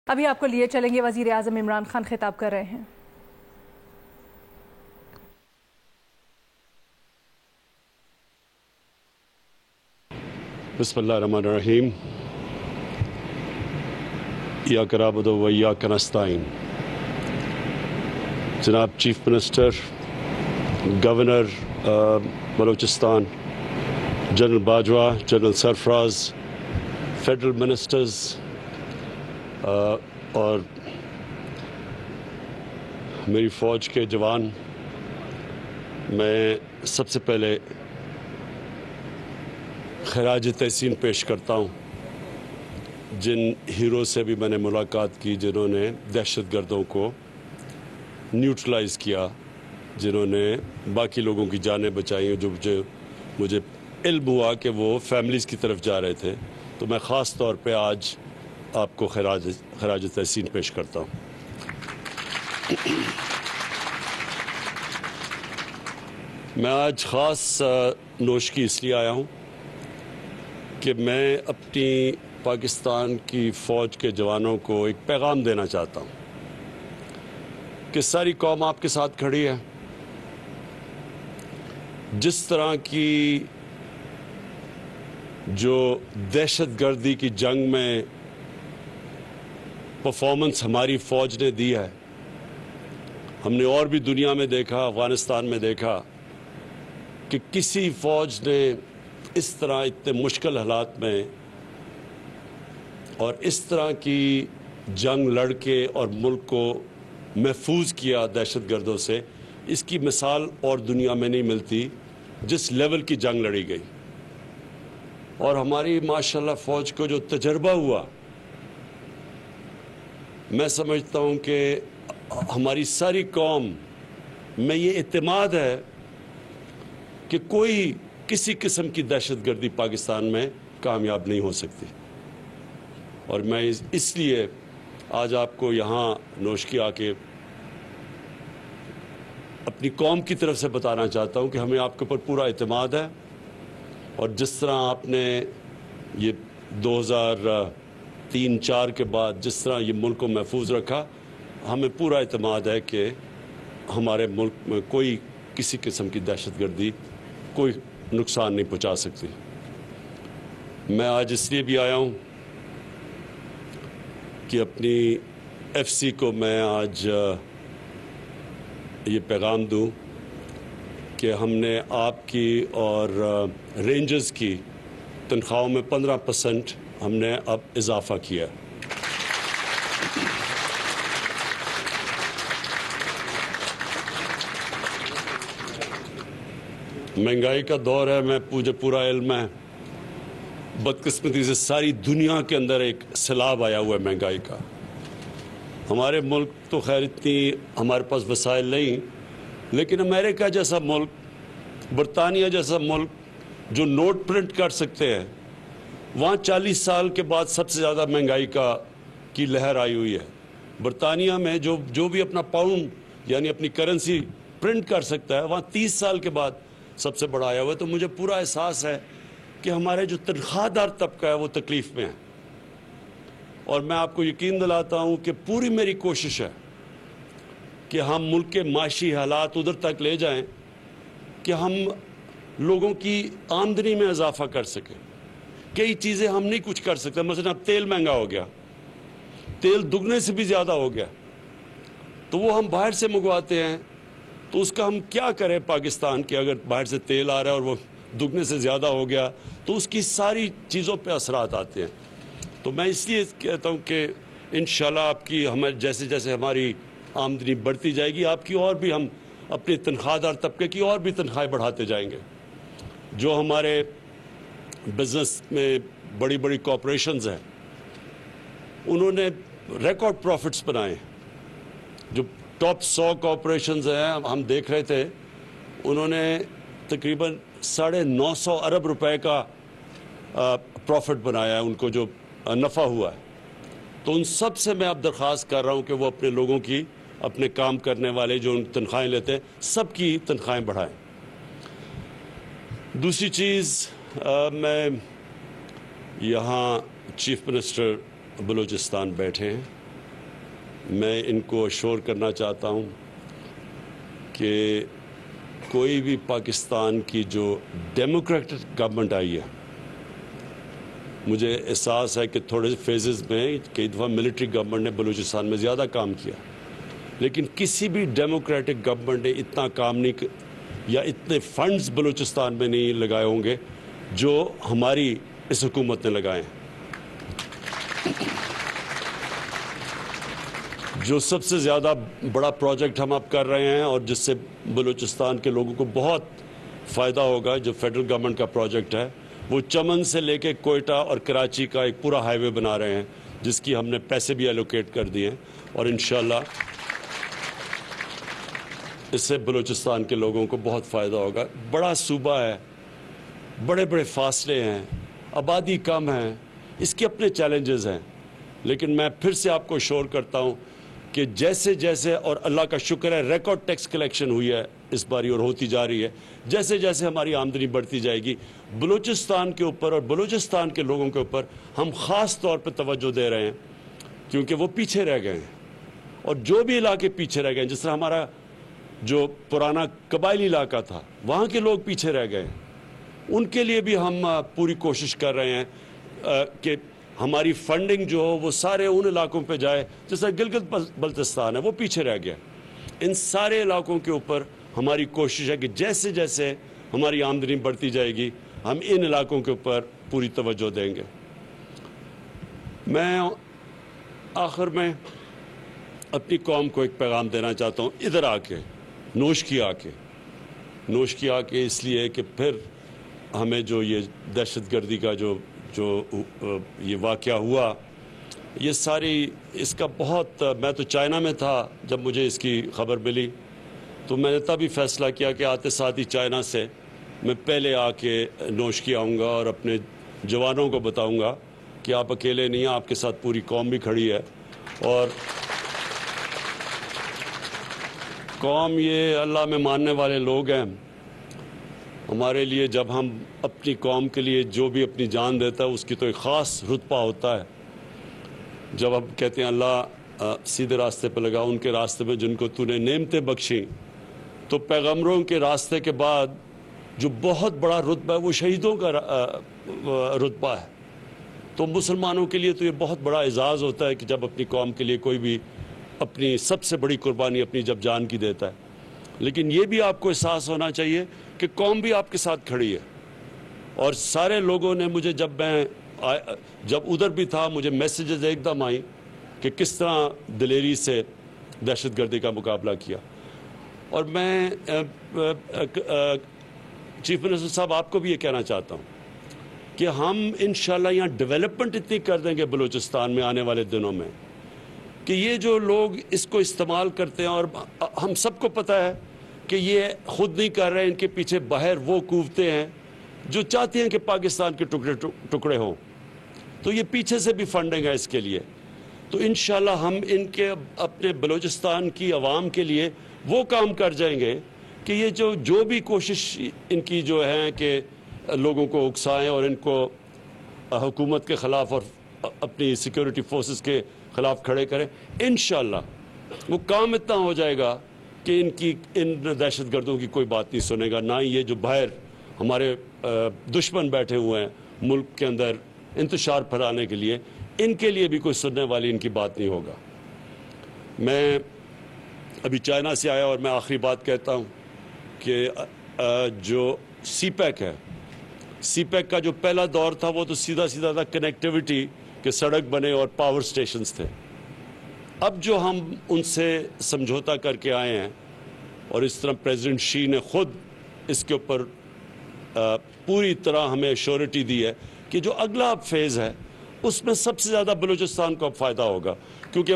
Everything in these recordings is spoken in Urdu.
ابھی آپ کو لیے چلیں گے، وزیر اعظم عمران خان خطاب کر رہے ہیں۔ بسم اللہ الرحمن الرحیم۔ ایاک نعبد و ایاک نستعین۔ جناب chief minister, governor Balochistan, general Bajwa, general Sarfraz, federal ministers اور میری فوج کے جوان، میں سب سے پہلے خراج تحسین پیش کرتا ہوں جن ہیرو سے بھی میں نے ملاقات کی، جنہوں نے دہشت گردوں کو نیوٹرلائز کیا، جنہوں نے باقی لوگوں کی جانیں بچائیں، جو مجھے علم ہوا کہ وہ فیملیز کی طرف جا رہے تھے۔ تو میں خاص طور پہ آج آپ کو خراج تحسین پیش کرتا ہوں۔ میں آج خاص نوشکی اس لیے آیا ہوں کہ میں اپنی پاکستان کی فوج کے جوانوں کو ایک پیغام دینا چاہتا ہوں کہ ساری قوم آپ کے ساتھ کھڑی ہے۔ جس طرح کی جو دہشت گردی کی جنگ میں پرفارمنس ہماری فوج نے دی ہے، ہم نے اور بھی دنیا میں دیکھا، افغانستان میں دیکھا کہ کسی فوج نے اس طرح اتنے مشکل حالات میں اور اس طرح کی جنگ لڑ کے اور ملک کو محفوظ کیا دہشت گردوں سے، اس کی مثال اور دنیا میں نہیں ملتی جس لیول کی جنگ لڑی گئی۔ اور ہماری ماشاءاللہ فوج کو جو تجربہ ہوا، میں سمجھتا ہوں کہ ہماری ساری قوم میں یہ اعتماد ہے کہ کوئی کسی قسم کی دہشت گردی پاکستان میں کامیاب نہیں ہو سکتی۔ اور میں اس لیے آج آپ کو یہاں نوشکی آ کے اپنی قوم کی طرف سے بتانا چاہتا ہوں کہ ہمیں آپ کے اوپر پورا اعتماد ہے، اور جس طرح آپ نے یہ 2003-04 کے بعد جس طرح یہ ملک کو محفوظ رکھا، ہمیں پورا اعتماد ہے کہ ہمارے ملک میں کوئی کسی قسم کی دہشت گردی کوئی نقصان نہیں پہنچا سکتی۔ میں آج اس لیے بھی آیا ہوں کہ اپنی ایف سی کو میں آج یہ پیغام دوں کہ ہم نے آپ کی اور رینجرز کی تنخواہوں میں 15% ہم نے اب اضافہ کیا۔ مہنگائی کا دور ہے، مجھے پورا علم ہے، بدقسمتی سے ساری دنیا کے اندر ایک سیلاب آیا ہوا ہے مہنگائی کا۔ ہمارے ملک تو خیر اتنی ہمارے پاس وسائل نہیں، لیکن امریکہ جیسا ملک، برطانیہ جیسا ملک جو نوٹ پرنٹ کر سکتے ہیں، وہاں 40 سال کے بعد سب سے زیادہ مہنگائی کی لہر آئی ہوئی ہے۔ برطانیہ میں جو بھی اپنا پاؤنڈ یعنی اپنی کرنسی پرنٹ کر سکتا ہے، وہاں 30 سال کے بعد سب سے بڑا آیا ہوا ہے۔ تو مجھے پورا احساس ہے کہ ہمارے جو تنخواہ دار طبقہ ہے وہ تکلیف میں ہے، اور میں آپ کو یقین دلاتا ہوں کہ پوری میری کوشش ہے کہ ہم ملک کے معاشی حالات ادھر تک لے جائیں کہ ہم لوگوں کی آمدنی میں اضافہ کر سکیں۔ کئی چیزیں ہم نہیں کچھ کر سکتے، مثلا اب تیل مہنگا ہو گیا، تیل دگنے سے بھی زیادہ ہو گیا، تو وہ ہم باہر سے منگواتے ہیں، تو اس کا ہم کیا کریں پاکستان کے؟ اگر باہر سے تیل آ رہا ہے اور وہ دگنے سے زیادہ ہو گیا تو اس کی ساری چیزوں پہ اثرات آتے ہیں۔ تو میں اس لیے کہتا ہوں کہ انشاءاللہ آپ کی جیسے جیسے ہماری آمدنی بڑھتی جائے گی، آپ کی اور بھی ہم اپنے تنخواہ دار طبقے کی اور بھی تنخواہیں بڑھاتے جائیں گے۔ جو ہمارے بزنس میں بڑی بڑی کارپوریشنز ہیں، انہوں نے ریکارڈ پروفٹس بنائے۔ جو ٹاپ 100 کارپوریشنز ہیں، ہم دیکھ رہے تھے، انہوں نے تقریباً 950 ارب روپے کا پروفٹ بنایا ہے، ان کو جو نفع ہوا ہے۔ تو ان سب سے میں اب درخواست کر رہا ہوں کہ وہ اپنے لوگوں کی، اپنے کام کرنے والے جو ان تنخواہیں لیتے ہیں، سب کی تنخواہیں بڑھائیں۔ دوسری چیز، میں یہاں چیف منسٹر بلوچستان بیٹھے ہیں، میں ان کو اشور کرنا چاہتا ہوں کہ کوئی بھی پاکستان کی جو ڈیموکریٹک گورنمنٹ آئی ہے، مجھے احساس ہے کہ تھوڑے سے فیزز میں کئی دفعہ ملٹری گورنمنٹ نے بلوچستان میں زیادہ کام کیا، لیکن کسی بھی ڈیموکریٹک گورنمنٹ نے اتنا کام نہیں یا اتنے فنڈز بلوچستان میں نہیں لگائے ہوں گے جو ہماری اس حکومت نے لگائے ہیں۔ جو سب سے زیادہ بڑا پروجیکٹ ہم اب کر رہے ہیں اور جس سے بلوچستان کے لوگوں کو بہت فائدہ ہوگا، جو فیڈرل گورنمنٹ کا پروجیکٹ ہے، وہ چمن سے لے کے کوئٹہ اور کراچی کا ایک پورا ہائی وے بنا رہے ہیں، جس کی ہم نے پیسے بھی ایلوکیٹ کر دیے ہیں، اور انشاءاللہ اس سے بلوچستان کے لوگوں کو بہت فائدہ ہوگا۔ بڑا صوبہ ہے، بڑے بڑے فاصلے ہیں، آبادی کم ہے، اس کے اپنے چیلنجز ہیں، لیکن میں پھر سے آپ کو اشور کرتا ہوں کہ جیسے جیسے، اور اللہ کا شکر ہے ریکارڈ ٹیکس کلیکشن ہوئی ہے اس باری اور ہوتی جا رہی ہے، جیسے جیسے ہماری آمدنی بڑھتی جائے گی، بلوچستان کے اوپر اور بلوچستان کے لوگوں کے اوپر ہم خاص طور پہ توجہ دے رہے ہیں، کیونکہ وہ پیچھے رہ گئے ہیں، اور جو بھی علاقے پیچھے رہ گئے ہیں، جس طرح ہمارا جو پرانا قبائلی علاقہ تھا وہاں کے لوگ پیچھے رہ گئے ہیں، ان کے لیے بھی ہم پوری کوشش کر رہے ہیں کہ ہماری فنڈنگ جو ہو وہ سارے ان علاقوں پہ جائے، جیسا گلگت بلتستان ہے وہ پیچھے رہ گیا۔ ان سارے علاقوں کے اوپر ہماری کوشش ہے کہ جیسے جیسے ہماری آمدنی بڑھتی جائے گی ہم ان علاقوں کے اوپر پوری توجہ دیں گے۔ میں آخر میں اپنی قوم کو ایک پیغام دینا چاہتا ہوں، ادھر آ کے نوش کی آ کے اس لیے کہ پھر ہمیں جو یہ دہشت گردی کا جو یہ واقعہ ہوا، یہ ساری اس کا بہت، میں تو چائنا میں تھا جب مجھے اس کی خبر ملی، تو میں نے تبھی فیصلہ کیا کہ آتے ساتھ ہی چائنا سے میں پہلے آ کے نوش کی آؤں گا اور اپنے جوانوں کو بتاؤں گا کہ آپ اکیلے نہیں ہیں، آپ کے ساتھ پوری قوم بھی کھڑی ہے، اور قوم یہ اللہ میں ماننے والے لوگ ہیں۔ ہمارے لیے جب ہم اپنی قوم کے لیے جو بھی اپنی جان دیتا ہے اس کی تو ایک خاص رتبہ ہوتا ہے۔ جب ہم کہتے ہیں اللہ سیدھے راستے پہ لگا، ان کے راستے میں جن کو تو نے نعمتیں بخشیں، تو پیغمبروں کے راستے کے بعد جو بہت بڑا رتبہ ہے وہ شہیدوں کا رتبہ ہے۔ تو مسلمانوں کے لیے تو یہ بہت بڑا اعزاز ہوتا ہے کہ جب اپنی قوم کے لیے کوئی بھی اپنی سب سے بڑی قربانی اپنی جب جان کی دیتا ہے، لیکن یہ بھی آپ کو احساس ہونا چاہیے کہ قوم بھی آپ کے ساتھ کھڑی ہے۔ اور سارے لوگوں نے مجھے جب ادھر بھی تھا مجھے میسیجز ایک دم آئیں کہ کس طرح دلیری سے دہشت گردی کا مقابلہ کیا، اور میں چیف منسٹر صاحب آپ کو بھی یہ کہنا چاہتا ہوں کہ ہم انشاءاللہ یہاں ڈیولپمنٹ اتنی کر دیں گے بلوچستان میں آنے والے دنوں میں کہ یہ جو لوگ اس کو استعمال کرتے ہیں، اور ہم سب کو پتہ ہے کہ یہ خود نہیں کر رہے، ان کے پیچھے باہر وہ قوتیں ہیں جو چاہتی ہیں کہ پاکستان کے ٹکڑے ہوں، تو یہ پیچھے سے بھی فنڈنگ ہے اس کے لیے۔ تو انشاءاللہ ہم ان کے اپنے بلوچستان کی عوام کے لیے وہ کام کر جائیں گے کہ یہ جو بھی کوشش ان کی جو ہے کہ لوگوں کو اکسائیں اور ان کو حکومت کے خلاف اور اپنی سیکیورٹی فورسز کے خلاف کھڑے کریں، انشاءاللہ وہ کام اتنا ہو جائے گا کہ ان دہشت گردوں کی کوئی بات نہیں سنے گا، نہ ہی یہ جو باہر ہمارے دشمن بیٹھے ہوئے ہیں ملک کے اندر انتشار پھیلانے کے لیے، ان کے لیے بھی کوئی سننے والی ان کی بات نہیں ہوگا۔ میں ابھی چائنا سے آیا اور میں آخری بات کہتا ہوں کہ جو سی پیک ہے، سی پیک کا جو پہلا دور تھا وہ تو سیدھا تھا کنیکٹیوٹی کہ سڑک بنے اور پاور سٹیشنز تھے۔ اب جو ہم ان سے سمجھوتا کر کے آئے ہیں، اور اس طرح پریزیڈنٹ شی نے خود اس کے اوپر پوری طرح ہمیں ایشورٹی دی ہے کہ جو اگلا اب فیز ہے اس میں سب سے زیادہ بلوچستان کو اب فائدہ ہوگا، کیونکہ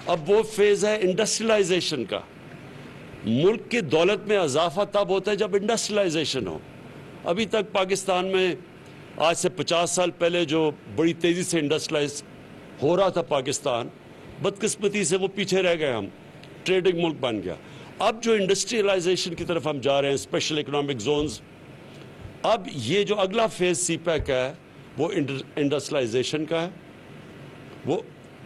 اب وہ فیز ہے انڈسٹریلائزیشن کا۔ ملک کی دولت میں اضافہ تب ہوتا ہے جب انڈسٹریلائزیشن ہو۔ ابھی تک پاکستان میں آج سے 50 سال پہلے جو بڑی تیزی سے انڈسٹریلائز ہو رہا تھا پاکستان، بدقسمتی سے وہ پیچھے رہ گئے، ہم ٹریڈنگ ملک بن گیا۔ اب جو انڈسٹریلائزیشن کی طرف ہم جا رہے ہیں، اسپیشل اکنامک زونز، اب یہ جو اگلا فیز سی پیک ہے وہ انڈسٹریلائزیشن کا ہے،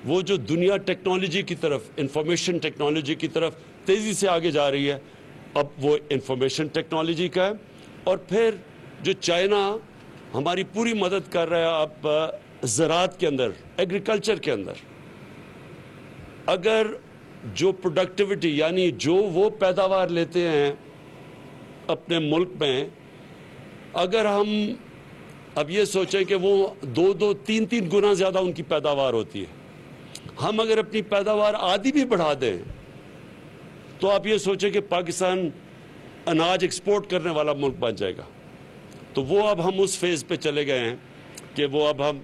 وہ جو دنیا ٹیکنالوجی کی طرف، انفارمیشن ٹیکنالوجی کی طرف تیزی سے آگے جا رہی ہے، اب وہ انفارمیشن ٹیکنالوجی کا ہے. اور پھر جو چائنا ہماری پوری مدد کر رہا ہے اب زراعت کے اندر، ایگریکلچر کے اندر. اگر جو پروڈکٹیوٹی یعنی جو وہ پیداوار لیتے ہیں اپنے ملک میں، اگر ہم اب یہ سوچیں کہ وہ 2-3 گنا زیادہ ان کی پیداوار ہوتی ہے، ہم اگر اپنی پیداوار آدھی بھی بڑھا دیں تو آپ یہ سوچیں کہ پاکستان اناج ایکسپورٹ کرنے والا ملک بن جائے گا. تو وہ اب ہم اس فیز پہ چلے گئے ہیں کہ وہ اب ہم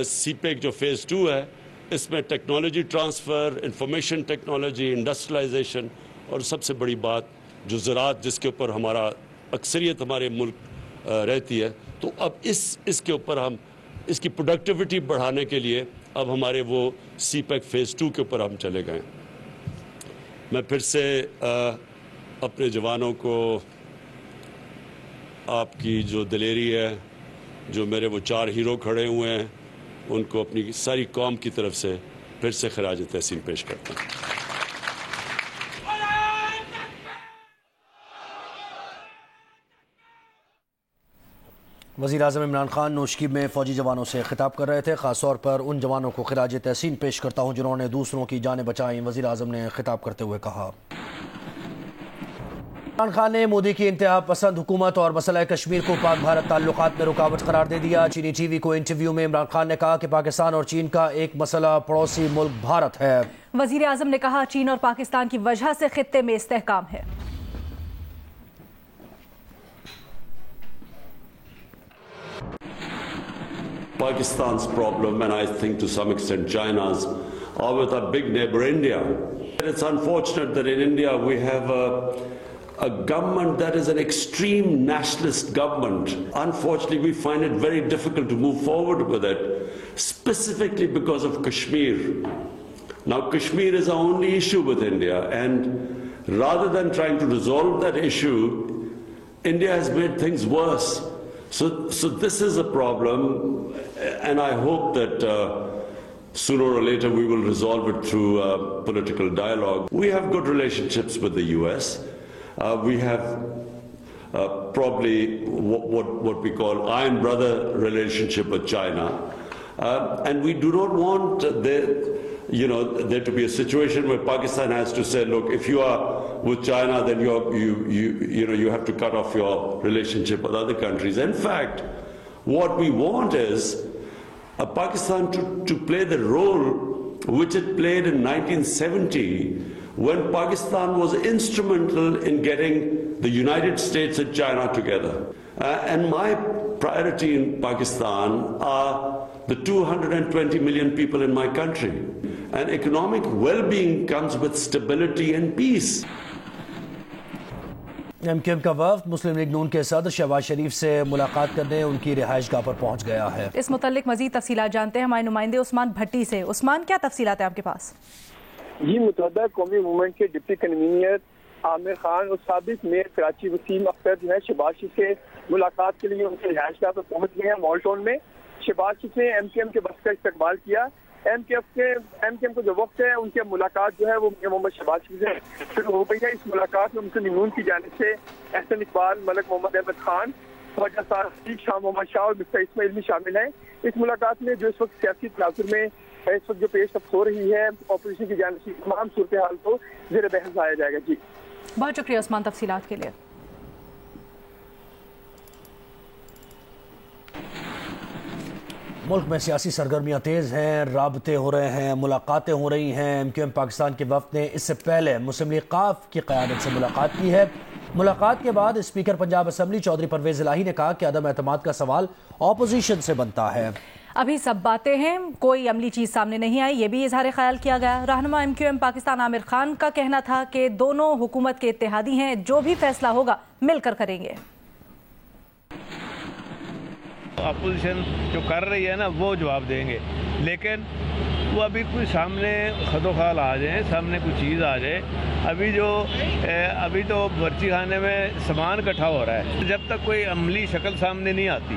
سی پیک جو فیز 2 ہے، اس میں technology transfer, information technology, industrialization, اور سب سے بڑی بات جو زراعت جس کے اوپر ہمارا اکثریت ہمارے ملک رہتی ہے، تو اب اس کے اوپر ہم اس کی پروڈکٹیوٹی بڑھانے کے لیے اب ہمارے وہ سی پیک فیز 2 کے اوپر ہم چلے گئے. میں پھر سے اپنے جوانوں کو آپ کی جو دلیری ہے، جو میرے وہ 4 ہیرو کھڑے ہوئے ہیں، ان کو اپنی ساری قوم کی طرف سے پھر سے خراج تحسین پیش کرتا ہوں. وزیر اعظم عمران خان نوشکی میں فوجی جوانوں سے خطاب کر رہے تھے. خاص طور پر ان جوانوں کو خراج تحسین پیش کرتا ہوں جنہوں نے دوسروں کی جانیں بچائیں. وزیر اعظم نے خطاب کرتے ہوئے کہا، عمران خان نے مودی کی انتہا پسند حکومت اور مسئلہ کشمیر کو پاک بھارت تعلقات میں رکاوٹ قرار دے دیا. چینی ٹی وی کو انٹرویو میں عمران خان نے کہا کہ پاکستان اور چین کا ایک مسئلہ پڑوسی ملک بھارت ہے. وزیر اعظم نے کہا چین اور پاکستان کی وجہ سے خطے میں استحکام ہے. Pakistan's problem, and I think to some extent China's, are with our big neighbor India. It's unfortunate that in India we have a government that is an extreme nationalist government. Unfortunately, we find it very difficult to move forward with it, specifically because of Kashmir. Now, Kashmir is our only issue with India, and rather than trying to resolve that issue, India has made things worse. So this is a problem, and I hope that sooner or later we will resolve it through political dialogue. We have good relationships with the US. We have probably what we call iron brother relationship with China. And we do not want there to be a situation where Pakistan has to say, look, if you are with China, then you have to cut off your relationship with other countries. In fact, what we want is Pakistan to play the role which it played in 1970, when Pakistan was instrumental in getting the United States and China together. And my priority in Pakistan are the 220 million people in my country. And economic well-being comes with stability and peace. M Q M کا وفد مسلم لیگ نون کے صدر شہباز شریف سے ملاقات کرنے ان کی رہائش گاہ پر پہنچ گیا ہے. اس متعلق مزید تفصیلات جانتے ہیں ہمارے نمائندے عثمان بھٹی سے. عثمان، کیا تفصیلات ہیں آپ کے پاس؟ جی، متحدہ قومی موومنٹ کے ڈپٹی کنوینر عامر خان اور سابق میئر کراچی وسیم اختر جو ہے شہباز شریف سے ملاقات کے لیے ان کی رہائش گاہ پر پہنچ گئے ہیں مال ٹاؤن میں. شہباز شریف نے ایم کیو ایم کے بس کا استقبال کیا. ایم کیو ایم کو جو وقت ہے ان کی ملاقات جو ہے وہ محمد شہباز شریف سے شروع ہو گئی ہے. اس ملاقات میں مسلم لیگ نون کی جانب سے احسن اقبال، ملک محمد احمد خان، خواجہ صادق، شاہ محمد شاہ اور مفتا اسماعیل بھی شامل ہیں. اس ملاقات میں جو اس وقت سیاسی تناظر میں اس وقت جو پیش رفت ہو رہی ہے اپوزیشن کی جانب سے تمام صورتحال کو زیر بحث لایا جائے گا. جی بہت شکریہ عثمان تفصیلات کے لیے. ملک میں سیاسی سرگرمیاں تیز ہیں، رابطے ہو رہے ہیں، ملاقاتیں ہو رہی ہیں. ایم کیو ایم پاکستان کے وفد نے اس سے پہلے مسلم لیگ قاف کی قیادت سے ملاقات کی ہے. ملاقات کے بعد اسپیکر پنجاب اسمبلی چودھری پرویز الہی نے کہا کہ عدم اعتماد کا سوال اپوزیشن سے بنتا ہے. ابھی سب باتیں ہیں، کوئی عملی چیز سامنے نہیں آئی، یہ بھی اظہار خیال کیا گیا. رہنما ایم کیو ایم پاکستان عامر خان کا کہنا تھا کہ دونوں حکومت کے اتحادی ہیں، جو بھی فیصلہ ہوگا مل کر کریں گے. اپوزیشن جو کر رہی ہے نا وہ جواب دیں گے، لیکن وہ ابھی کوئی سامنے خد و خال آ جائیں، سامنے کوئی چیز آ جائے. ابھی تو برچی خانے میں سامان اکٹھا ہو رہا ہے. جب تک کوئی عملی شکل سامنے نہیں آتی